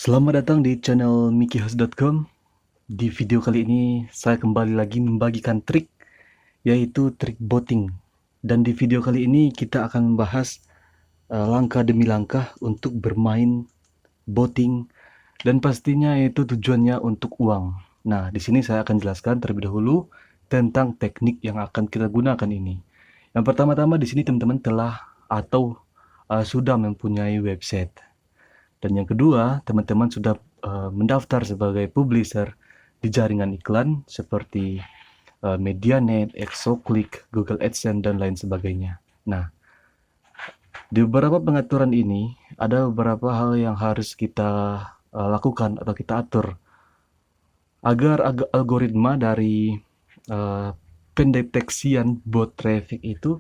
Selamat datang di channel mikihouse.com. Di video kali ini saya kembali lagi membagikan trik, yaitu trik botting. Dan di video kali ini kita akan membahas langkah demi langkah untuk bermain botting, dan pastinya itu tujuannya untuk uang. Nah, di sini saya akan jelaskan terlebih dahulu tentang teknik yang akan kita gunakan ini. Yang pertama-tama di sini teman-teman telah atau sudah mempunyai website. Dan yang kedua, teman-teman sudah mendaftar sebagai publisher di jaringan iklan seperti Medianet, Exoclick, Google AdSense, dan lain sebagainya. Nah, di beberapa pengaturan ini ada beberapa hal yang harus kita lakukan atau kita atur agar algoritma dari pendeteksian bot traffic itu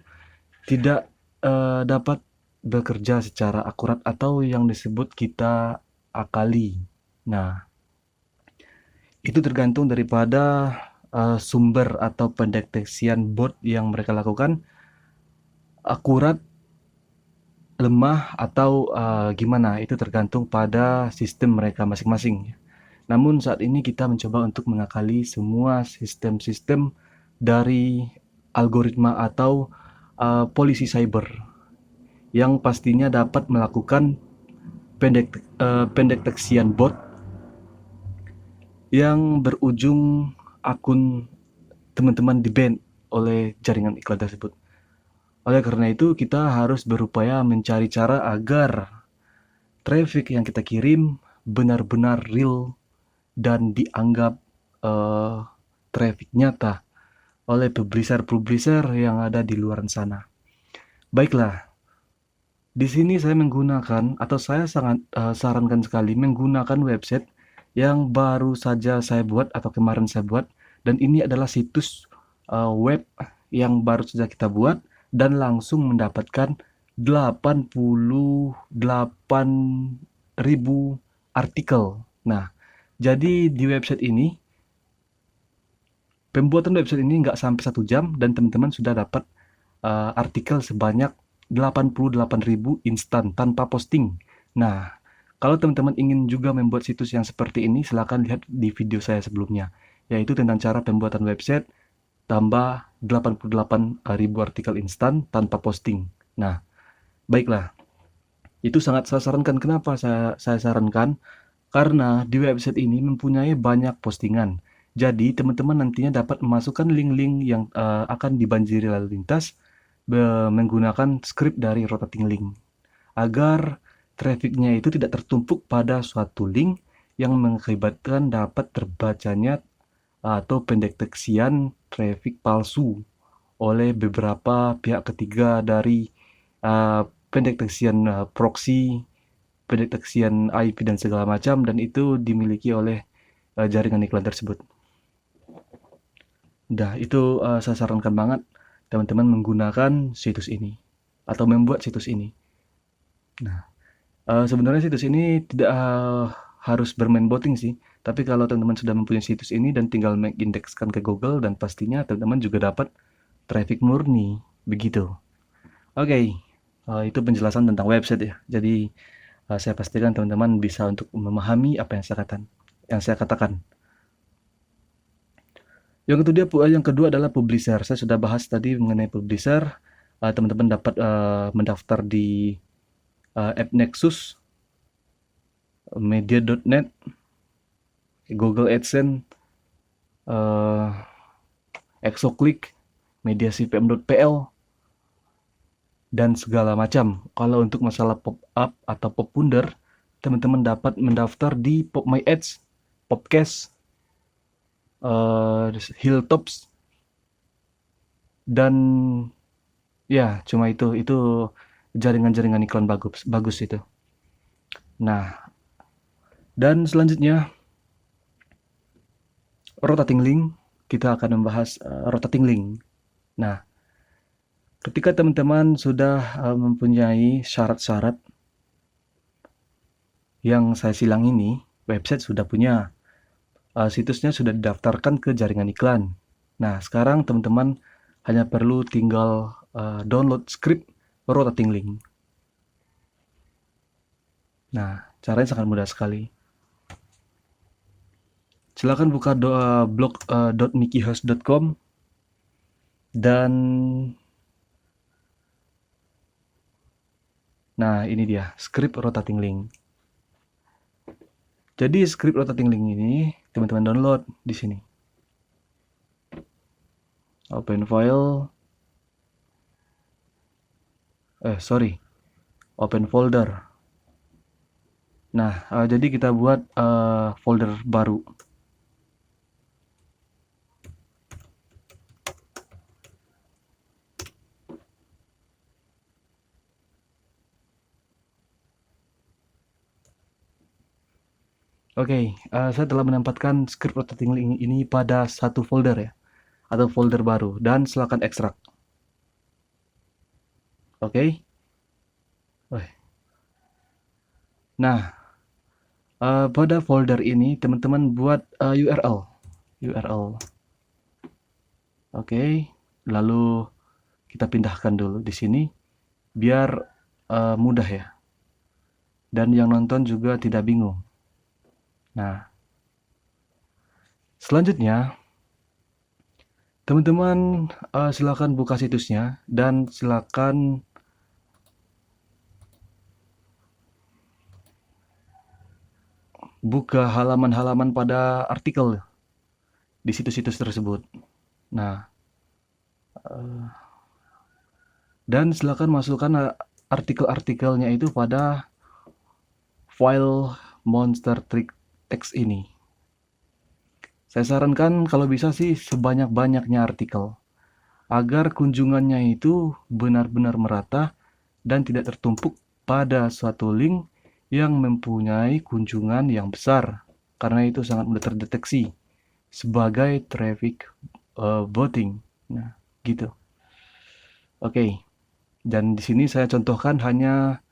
tidak dapat bekerja secara akurat atau yang disebut kita akali. Nah, itu tergantung daripada sumber atau pendeteksian bot yang mereka lakukan akurat, lemah, atau gimana. Itu tergantung pada sistem mereka masing-masing. Namun saat ini kita mencoba untuk mengakali semua sistem-sistem dari algoritma atau polisi cyber yang pastinya dapat melakukan pendeteksian bot yang berujung akun teman-teman di-ban oleh jaringan iklan tersebut. Oleh karena itu, kita harus berupaya mencari cara agar traffic yang kita kirim benar-benar real dan dianggap traffic nyata oleh publisher-publisher yang ada di luar sana. Baiklah, di sini saya menggunakan atau saya sangat sarankan sekali menggunakan website yang baru saja saya buat atau kemarin saya buat, dan ini adalah situs web yang baru saja kita buat dan langsung mendapatkan 88.000 artikel. Nah, jadi di website ini, pembuatan website ini nggak sampai 1 jam dan teman-teman sudah dapat artikel sebanyak 88.000 instan tanpa posting. Nah, kalau teman-teman ingin juga membuat situs yang seperti ini, silahkan lihat di video saya sebelumnya, yaitu tentang cara pembuatan website tambah 88.000 artikel instan tanpa posting. Nah, baiklah. Itu sangat saya sarankan. Kenapa saya sarankan? Karena di website ini mempunyai banyak postingan. Jadi teman-teman nantinya dapat memasukkan link-link yang akan dibanjiri lalu lintas menggunakan script dari rotating link, agar trafficnya itu tidak tertumpuk pada suatu link yang mengakibatkan dapat terbacanya atau pendeteksian traffic palsu oleh beberapa pihak ketiga dari pendeteksian proxy, pendeteksian IP dan segala macam, dan itu dimiliki oleh jaringan iklan tersebut. Nah, itu saya sarankan banget teman-teman menggunakan situs ini atau membuat situs ini. Nah, sebenarnya situs ini tidak harus bermain botting sih, tapi kalau teman-teman sudah mempunyai situs ini dan tinggal mengindekskan ke Google, dan pastinya teman-teman juga dapat traffic murni, begitu. Oke, itu penjelasan tentang website ya. Jadi saya pastikan teman-teman bisa untuk memahami apa yang saya katakan. Yang kedua adalah publisher. Saya sudah bahas tadi mengenai publisher. Teman-teman dapat mendaftar di AppNexus, Media.net, Google AdSense, Exoclick, MediaCPM.pl, dan segala macam. Kalau untuk masalah pop-up atau pop-wunder, teman-teman dapat mendaftar di PopMyAds, Popcast, Hilltops, dan ya cuma itu jaringan-jaringan iklan bagus itu. Nah, dan selanjutnya rotating link. Kita akan membahas rotating link. Nah, ketika teman-teman sudah mempunyai syarat-syarat yang saya silang ini, website sudah punya, situsnya sudah didaftarkan ke jaringan iklan. Nah, sekarang teman-teman hanya perlu tinggal download script rotating link. Nah, caranya sangat mudah sekali. Silakan buka blog .mickeyhouse.com dan nah ini dia script rotating link. Jadi script rotating link ini teman-teman download di sini. Open file. Open folder. Nah, jadi kita buat folder baru. Oke, saya telah menempatkan script rotating link ini pada satu folder ya, atau folder baru, dan silakan ekstrak. Oke. Nah, pada folder ini teman-teman buat URL. Oke, lalu kita pindahkan dulu di sini biar mudah ya, dan yang nonton juga tidak bingung. Nah, selanjutnya teman-teman silakan buka situsnya dan silakan buka halaman-halaman pada artikel di situs-situs tersebut. Nah, dan silakan masukkan artikel-artikelnya itu pada file monster trick text ini. Saya sarankan kalau bisa sih sebanyak-banyaknya artikel, agar kunjungannya itu benar-benar merata dan tidak tertumpuk pada suatu link yang mempunyai kunjungan yang besar, karena itu sangat mudah terdeteksi sebagai traffic botting. Nah, gitu. Oke. Dan di sini saya contohkan hanya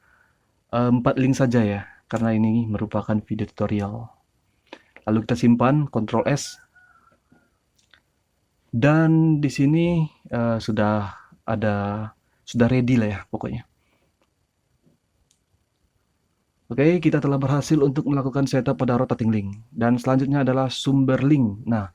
4 link saja ya, karena ini merupakan video tutorial. Lalu kita simpan, Ctrl S. Dan di sini sudah ready lah ya pokoknya. Oke, kita telah berhasil untuk melakukan setup pada rotating link. Dan selanjutnya adalah sumber link. Nah,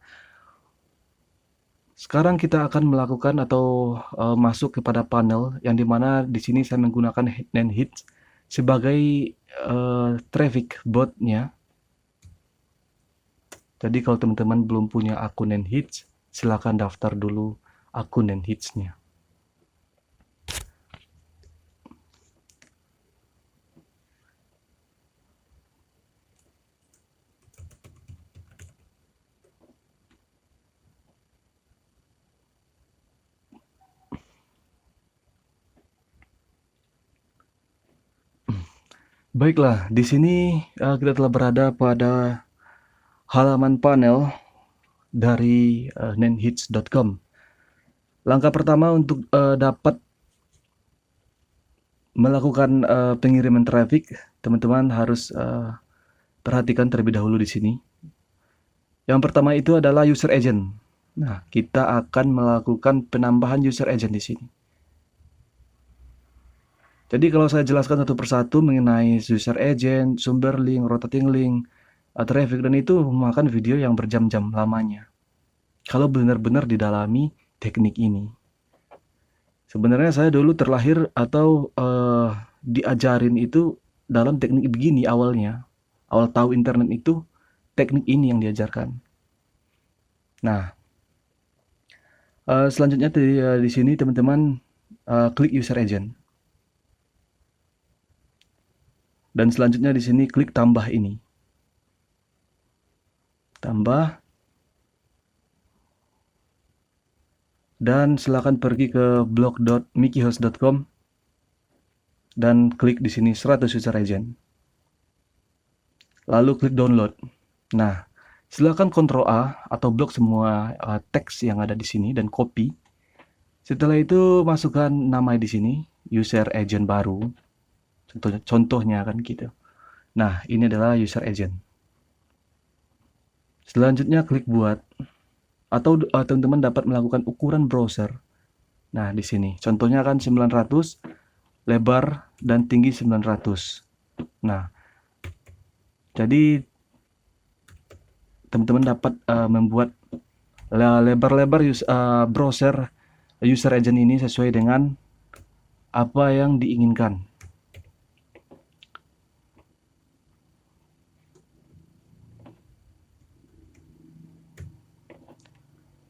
sekarang kita akan melakukan atau masuk kepada panel yang dimana di sini saya menggunakan Nanhits sebagai traffic bot-nya. Jadi kalau teman-teman belum punya akun Nanhits, silakan daftar dulu akun Nanhits-nya. Baiklah, di sini kita telah berada pada halaman panel dari nanhits.com. Langkah pertama untuk dapat melakukan pengiriman traffic, teman-teman harus perhatikan terlebih dahulu di sini. Yang pertama itu adalah user agent. Nah, kita akan melakukan penambahan user agent di sini. Jadi kalau saya jelaskan satu persatu mengenai user agent, sumber link, rotating link, traffic, dan itu memakan video yang berjam-jam lamanya. Kalau benar-benar didalami teknik ini. Sebenarnya saya dulu terlahir atau diajarin itu dalam teknik begini awalnya. Awal tahu internet itu teknik ini yang diajarkan. Nah, selanjutnya di sini teman-teman klik user agent. Dan selanjutnya di sini klik tambah ini. Tambah. Dan silakan pergi ke blog.mickeyhouse.com dan klik di sini 100 user agent. Lalu klik download. Nah, silakan Ctrl A atau blok semua teks yang ada di sini dan copy. Setelah itu masukkan nama di sini, user agent baru. Contohnya kan gitu. Nah, ini adalah user agent. Selanjutnya klik buat. Atau teman-teman dapat melakukan ukuran browser. Nah, di sini contohnya kan 900, lebar dan tinggi 900. Nah, jadi teman-teman dapat membuat lebar-lebar browser user agent ini sesuai dengan apa yang diinginkan.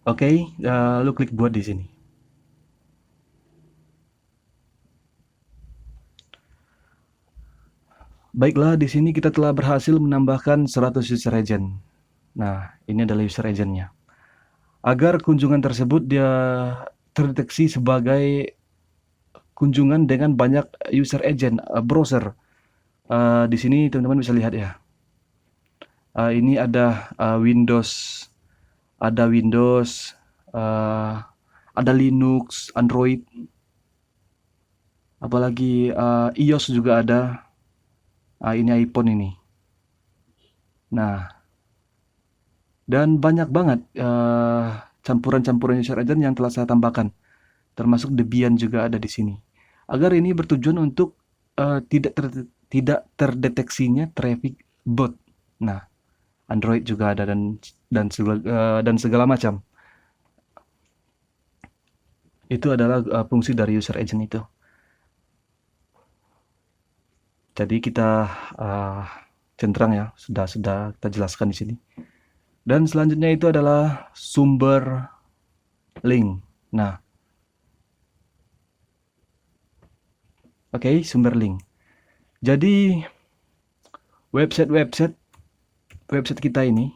Oke, lu klik buat di sini. Baiklah, di sini kita telah berhasil menambahkan 100 user agent. Nah, ini adalah user agentnya. Agar kunjungan tersebut dia terdeteksi sebagai kunjungan dengan banyak user agent browser. Di sini teman-teman bisa lihat ya. Ini ada Windows, ada Linux, Android, apalagi iOS juga ada. Ini iPhone ini. Nah, dan banyak banget campuran-campuran user agent yang telah saya tambahkan, termasuk Debian juga ada di sini. Agar ini bertujuan untuk tidak terdeteksinya traffic bot. Nah, Android juga ada dan segala macam. Itu adalah fungsi dari user agent itu. Jadi kita centrang ya, sudah kita jelaskan di sini. Dan selanjutnya itu adalah sumber link. Nah, oke, sumber link. Jadi website kita ini.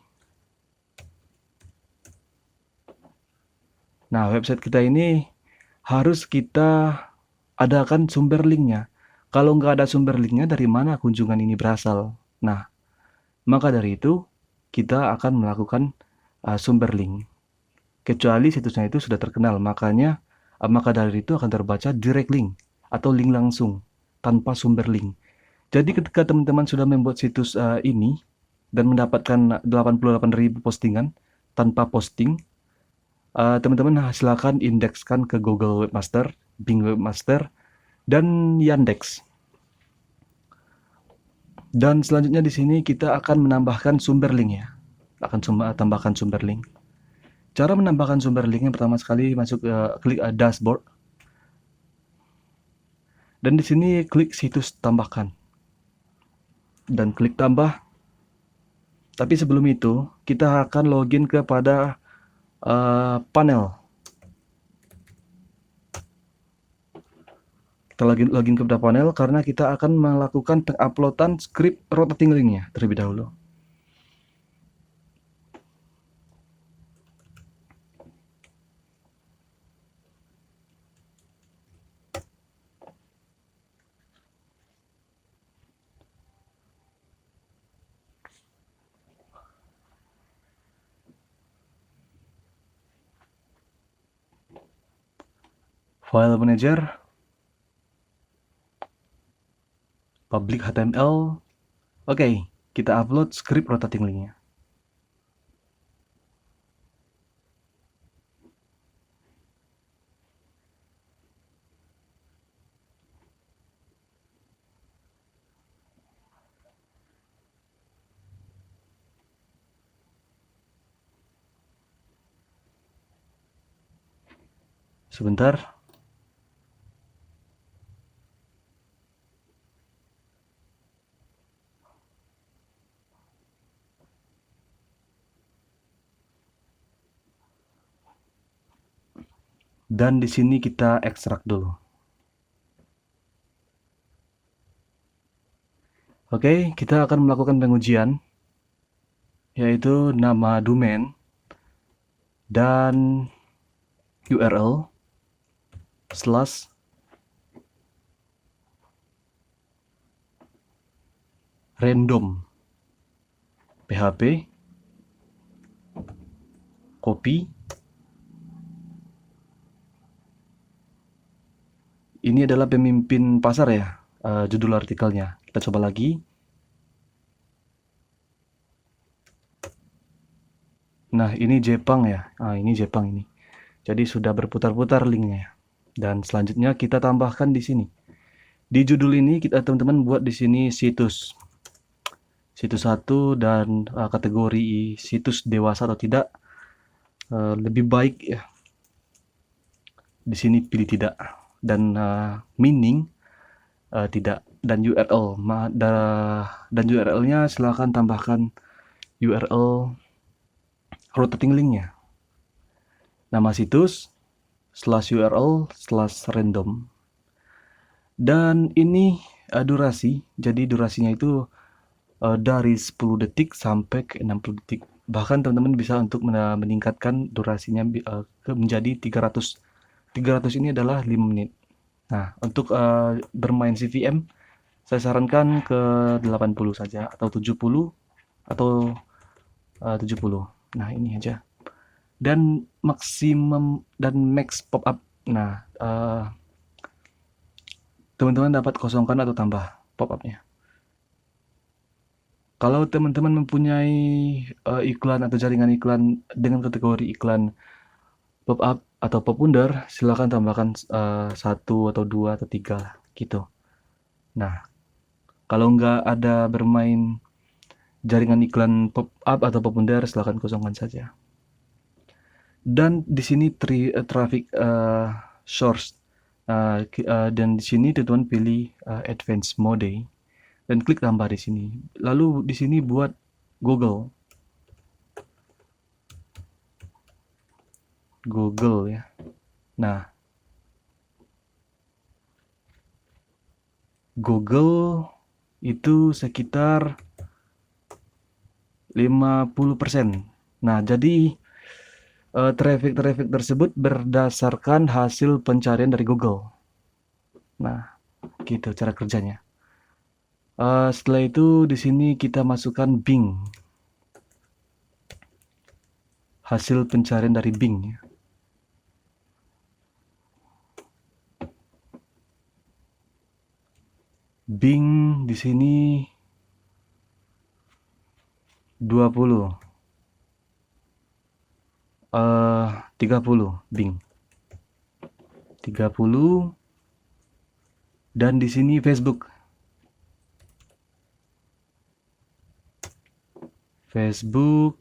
Nah, website kita ini harus kita adakan sumber linknya. Kalau nggak ada sumber linknya, dari mana kunjungan ini berasal? Nah, maka dari itu kita akan melakukan sumber link. Kecuali situsnya itu sudah terkenal, maka dari itu akan terbaca direct link atau link langsung tanpa sumber link. Jadi ketika teman-teman sudah membuat situs ini dan mendapatkan 88.000 postingan tanpa posting, teman-teman silakan indekskan ke Google Webmaster, Bing Webmaster, dan Yandex. Dan selanjutnya di sini kita akan menambahkan sumber link ya. Tambahkan sumber link. Cara menambahkan sumber link yang pertama sekali klik dashboard. Dan di sini klik situs tambahkan. Dan klik tambah. Tapi sebelum itu kita akan login kepada panel. Kita login kepada panel karena kita akan melakukan penguploadan script rotating linknya terlebih dahulu. File manager, public HTML. Oke, kita upload script rotating linknya. Sebentar. Dan di sini kita ekstrak dulu. Oke, kita akan melakukan pengujian, yaitu nama domain dan URL /random php copy. Ini adalah pemimpin pasar ya, judul artikelnya. Kita coba lagi. Nah, ini Jepang ya. Ini Jepang ini. Jadi sudah berputar-putar linknya. Dan selanjutnya kita tambahkan di sini. Di judul ini kita teman-teman buat di sini situs. situs 1 dan kategori situs dewasa atau tidak, lebih baik ya di sini pilih tidak, dan meaning tidak, dan URL dan URL-nya silakan tambahkan URL rotating link-nya, nama situs /URL/random. Dan ini durasi, jadi durasinya itu dari 10 detik sampai ke 60 detik. Bahkan teman-teman bisa untuk meningkatkan durasinya menjadi 300. 300 ini adalah 5 menit. Nah, untuk bermain CVM, saya sarankan ke 80 saja, atau 70, atau 70. Nah, ini aja. Dan maksimum dan max pop-up. Nah, teman-teman dapat kosongkan atau tambah pop-up-nya. Kalau teman-teman mempunyai iklan atau jaringan iklan dengan kategori iklan pop-up atau pop-under, silakan tambahkan 1 atau 2 atau 3 gitu. Nah, kalau nggak ada bermain jaringan iklan pop-up atau pop-under, silakan kosongkan saja. Dan di sini traffic source, dan di sini teman-teman pilih advanced mode dan klik tambah di sini. Lalu di sini buat Google ya. Nah, Google itu sekitar 50%. Nah, jadi traffic tersebut berdasarkan hasil pencarian dari Google. Nah, gitu cara kerjanya. Setelah itu di sini kita masukkan Bing. Hasil pencarian dari Bing. Bing di sini 20. 30 Bing. 30. Dan di sini Facebook. 10,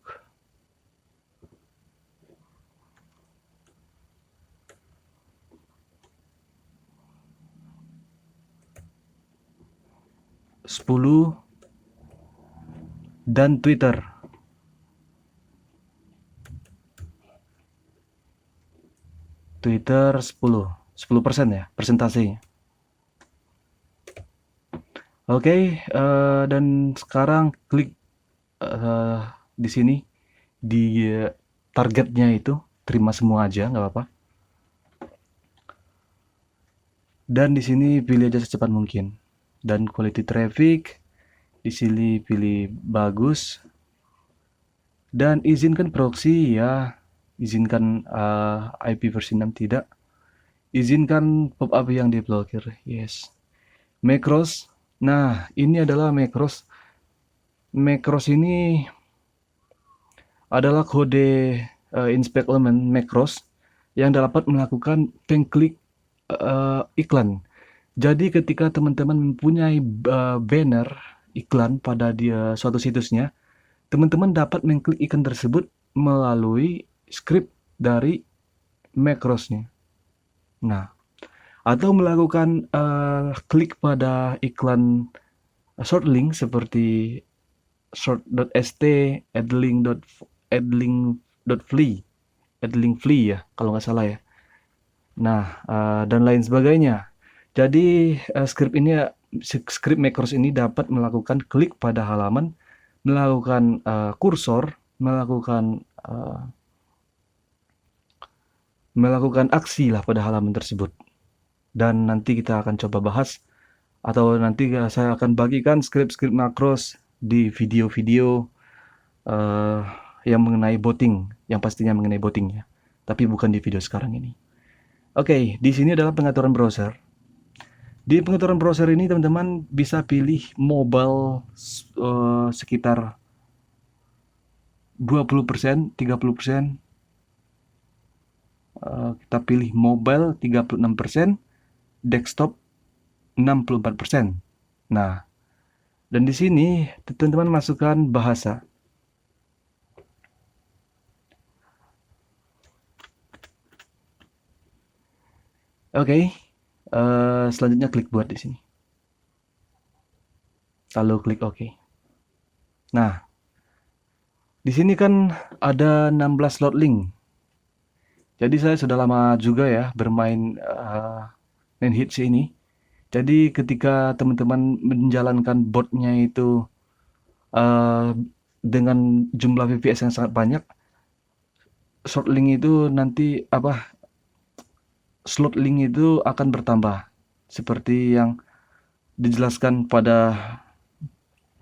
dan Twitter. Twitter 10% ya persentasenya. Oke, dan sekarang klik di sini di targetnya itu, terima semua aja, nggak apa-apa. Dan di sini pilih aja secepat mungkin. Dan quality traffic di sini pilih bagus. Dan izinkan proxy ya, izinkan IP versi 6 tidak. Izinkan pop-up yang diblokir, yes. Macros, nah ini adalah macros. Macros ini adalah kode inspect element macros yang dapat melakukan pengklik iklan. Jadi ketika teman-teman mempunyai banner iklan pada suatu situsnya, teman-teman dapat mengklik iklan tersebut melalui script dari macrosnya. Nah, atau melakukan klik pada iklan short link seperti short.st, adlink.flee ya kalau nggak salah ya. Nah, dan lain sebagainya. Jadi script macros ini dapat melakukan klik pada halaman, melakukan kursor, melakukan aksi lah pada halaman tersebut. Dan nanti kita akan coba bahas, atau nanti saya akan bagikan script makros di video-video yang mengenai botting, yang pastinya mengenai botting ya, tapi bukan di video sekarang ini. Oke, di sini adalah pengaturan browser. Di pengaturan browser ini teman-teman bisa pilih mobile sekitar 20%, 30%. Kita pilih mobile 36%, desktop 64%. Nah, Dan di sini teman-teman masukkan bahasa. Oke, selanjutnya klik buat di sini. Lalu klik OK. Nah, di sini kan ada 16 slot link. Jadi saya sudah lama juga ya bermain Nenhits ini. Jadi ketika teman-teman menjalankan botnya itu dengan jumlah VPS yang sangat banyak, slot link itu nanti slot link itu akan bertambah seperti yang dijelaskan pada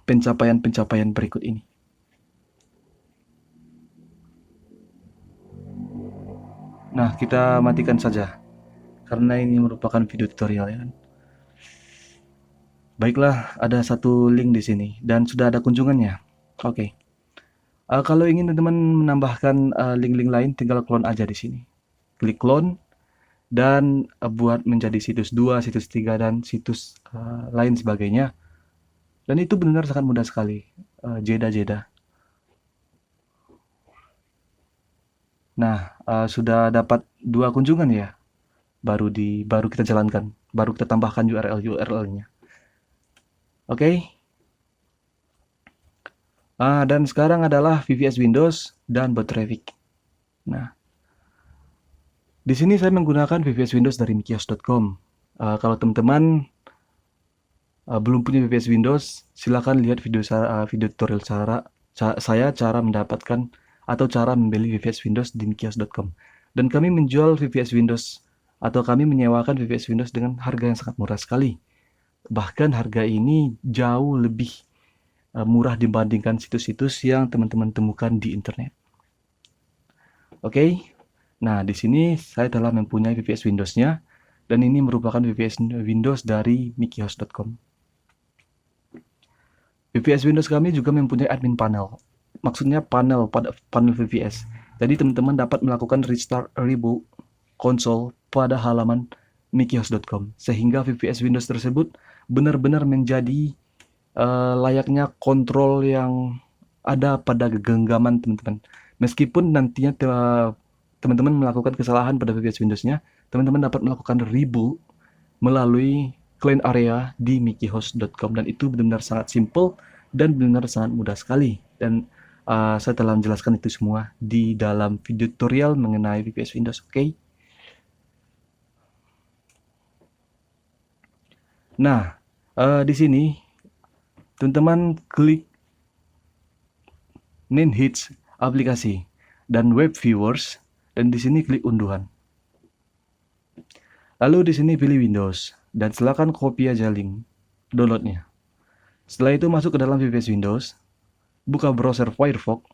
pencapaian-pencapaian berikut ini. Nah, kita matikan saja karena ini merupakan video tutorial ya kan. Baiklah, ada satu link di sini dan sudah ada kunjungannya. Oke. Kalau ingin teman-teman menambahkan link-link lain, tinggal clone aja di sini. Klik clone dan buat menjadi situs 2, situs 3 dan situs lain sebagainya. Dan itu benar sangat mudah sekali. Jeda. Nah, sudah dapat 2 kunjungan ya. Baru kita jalankan, baru kita tambahkan URL-nya. Oke. Dan sekarang adalah VPS Windows dan bot traffic. Nah, di sini saya menggunakan VPS Windows dari mikios.com. Kalau teman-teman belum punya VPS Windows, silakan lihat video tutorial saya cara mendapatkan atau cara membeli VPS Windows di mikios.com. Dan kami menjual VPS Windows atau kami menyewakan VPS Windows dengan harga yang sangat murah sekali. Bahkan harga ini jauh lebih murah dibandingkan situs-situs yang teman-teman temukan di internet. Oke. Nah, di sini saya telah mempunyai VPS Windows-nya dan ini merupakan VPS Windows dari mikios.com. VPS Windows kami juga mempunyai admin panel. Maksudnya panel VPS. Jadi teman-teman dapat melakukan restart reboot konsol pada halaman mikios.com sehingga VPS Windows tersebut benar-benar menjadi layaknya kontrol yang ada pada genggaman teman-teman. Meskipun nantinya teman-teman melakukan kesalahan pada VPS Windows-nya, teman-teman dapat melakukan reboot melalui clean area di mikihost.com dan itu benar-benar sangat simple dan benar-benar sangat mudah sekali. Dan saya telah menjelaskan itu semua di dalam video tutorial mengenai VPS Windows. Oke. Nah, di sini teman-teman klik Nenhits aplikasi dan web viewers dan di sini klik unduhan. Lalu di sini pilih Windows dan silakan copy aja link downloadnya. Setelah itu masuk ke dalam VPS Windows, buka browser Firefox.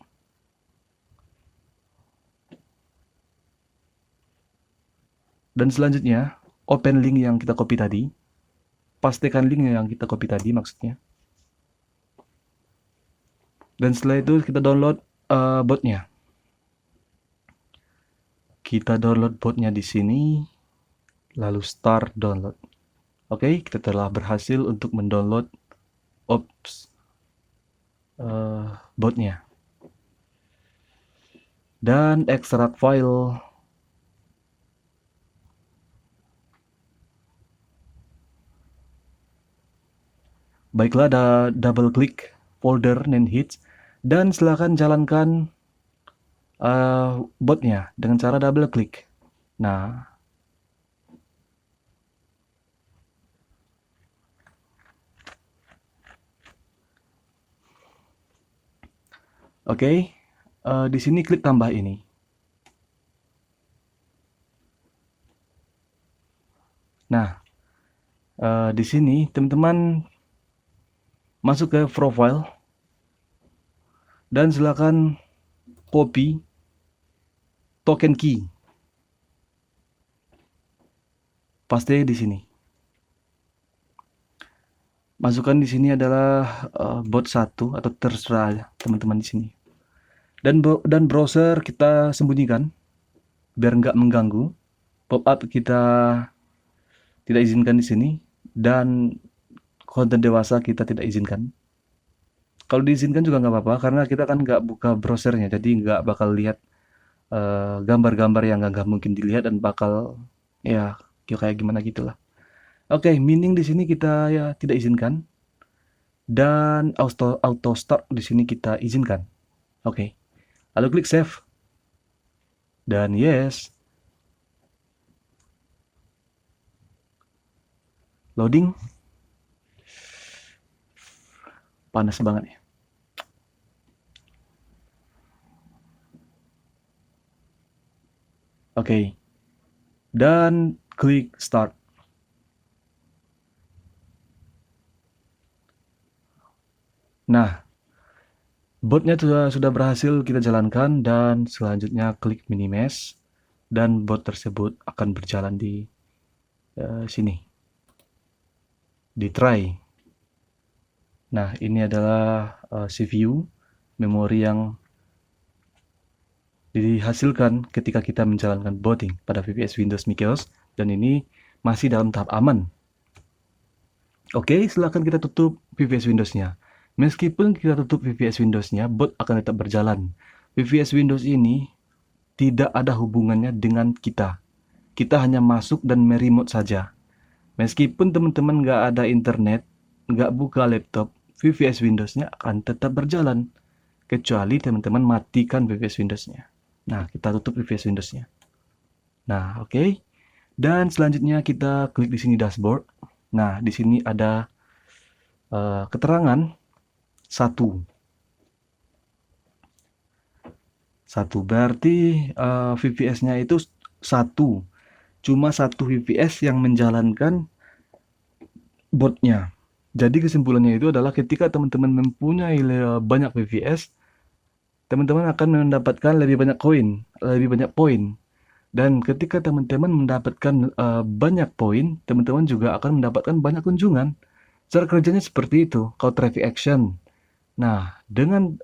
Dan selanjutnya open link yang kita copy tadi. Pastikan link yang kita copy tadi maksudnya. Dan setelah itu kita download botnya. Kita download botnya di sini, lalu start download. Oke, kita telah berhasil untuk mendownload botnya. Dan ekstrak file. Baiklah, ada double klik folder Nenhits dan silakan jalankan botnya dengan cara double klik. Nah, oke, di sini klik tambah ini. Nah, di sini teman-teman masuk ke profile dan silakan copy token key. Paste di sini. Masukkan di sini adalah bot 1 atau terserah teman-teman di sini. Dan browser kita sembunyikan biar nggak mengganggu. Pop-up kita tidak izinkan di sini dan konten dewasa kita tidak izinkan. Kalau diizinkan juga nggak apa-apa, karena kita kan nggak buka browsernya, jadi nggak bakal lihat gambar-gambar yang nggak mungkin dilihat dan bakal ya kayak gimana gitulah. Oke, meaning di sini kita ya tidak izinkan dan auto start di sini kita izinkan. Oke. Lalu klik save dan yes. Loading. Panas banget ya. Oke. Dan klik start. Nah, botnya sudah berhasil kita jalankan dan selanjutnya klik minimize dan bot tersebut akan berjalan di sini. Di try. Nah, ini adalah CPU memori yang dihasilkan ketika kita menjalankan booting pada VPS Windows Mickey OS dan ini masih dalam tahap aman. Oke, silakan kita tutup VPS Windows-nya. Meskipun kita tutup VPS Windows-nya, bot akan tetap berjalan. VPS Windows ini tidak ada hubungannya dengan kita. Kita hanya masuk dan meremote saja. Meskipun teman-teman nggak ada internet, nggak buka laptop, VPS Windows-nya akan tetap berjalan. Kecuali teman-teman matikan VPS Windows-nya. Nah, kita tutup VPS Windows-nya. Nah, oke. Dan selanjutnya kita klik di sini dashboard. Nah, di sini ada keterangan 1. 1 berarti VPS-nya itu 1. Cuma 1 VPS yang menjalankan botnya. Jadi kesimpulannya itu adalah ketika teman-teman mempunyai banyak VPS, teman-teman akan mendapatkan lebih banyak koin, lebih banyak poin. Dan ketika teman-teman mendapatkan banyak poin, teman-teman juga akan mendapatkan banyak kunjungan. Cara kerjanya seperti itu, kalau traffic action. Nah, dengan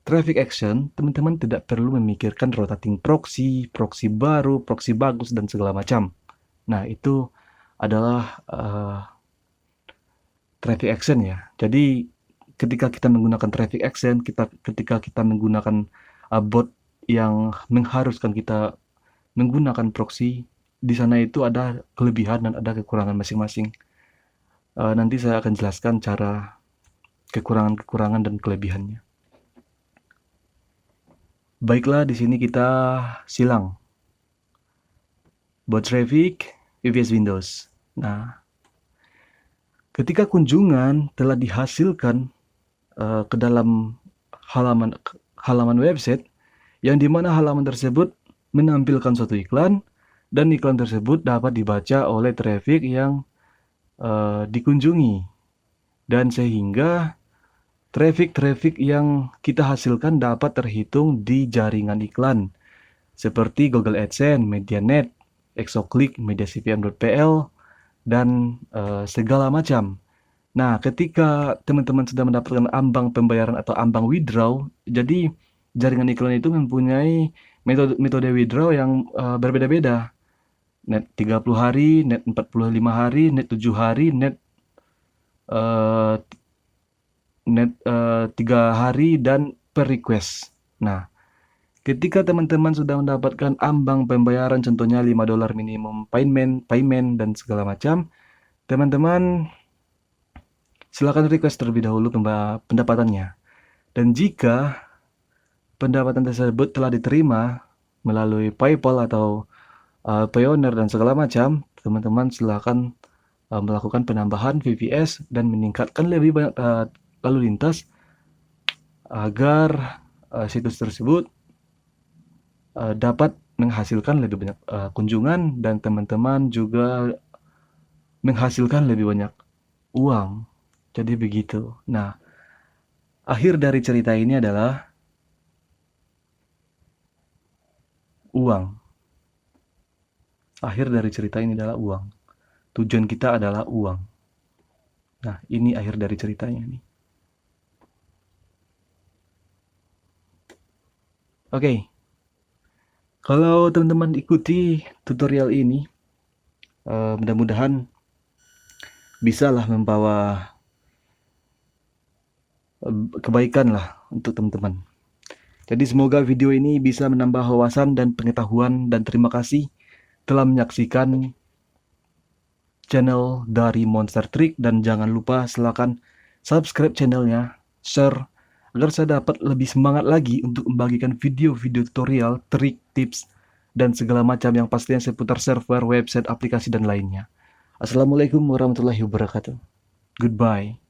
traffic action, teman-teman tidak perlu memikirkan rotating proxy, proxy baru, proxy bagus, dan segala macam. Nah, itu adalah traffic action ya. Jadi, ketika kita menggunakan traffic action, ketika kita menggunakan bot yang mengharuskan kita menggunakan proxy, di sana itu ada kelebihan dan ada kekurangan masing-masing. Nanti saya akan jelaskan cara kekurangan-kekurangan dan kelebihannya. Baiklah, di sini kita silang bot traffic VPS Windows. Nah, ketika kunjungan telah dihasilkan ke dalam halaman website, yang dimana halaman tersebut menampilkan suatu iklan dan iklan tersebut dapat dibaca oleh traffic yang dikunjungi, dan sehingga traffic yang kita hasilkan dapat terhitung di jaringan iklan seperti Google AdSense, MediaNet, Exoclick, MediaCPM.pl, dan segala macam. Nah, ketika teman-teman sudah mendapatkan ambang pembayaran atau ambang withdraw, jadi jaringan iklan itu mempunyai metode withdraw yang berbeda-beda. Net 30 hari, net 45 hari, net 7 hari, net 3 hari, dan per request. Nah, ketika teman-teman sudah mendapatkan ambang pembayaran, contohnya $5 minimum payment, dan segala macam, teman-teman silakan request terlebih dahulu pendapatannya. Dan jika pendapatan tersebut telah diterima melalui PayPal atau Payoneer dan segala macam, teman-teman silakan melakukan penambahan VPS dan meningkatkan lebih banyak lalu lintas agar situs tersebut dapat menghasilkan lebih banyak kunjungan dan teman-teman juga menghasilkan lebih banyak uang. Jadi begitu. Nah, akhir dari cerita ini adalah uang. Akhir dari cerita ini adalah uang. Tujuan kita adalah uang. Nah, ini akhir dari ceritanya nih. Oke. Kalau teman-teman ikuti tutorial ini, mudah-mudahan bisalah membawa kebaikan lah untuk teman-teman. Jadi semoga video ini bisa menambah wawasan dan pengetahuan, dan terima kasih telah menyaksikan channel dari Monster Trick, dan jangan lupa silakan subscribe channelnya, share agar saya dapat lebih semangat lagi untuk membagikan video-video tutorial, trik, tips, dan segala macam yang pastinya seputar server, website, aplikasi, dan lainnya. Assalamualaikum warahmatullahi wabarakatuh. Goodbye.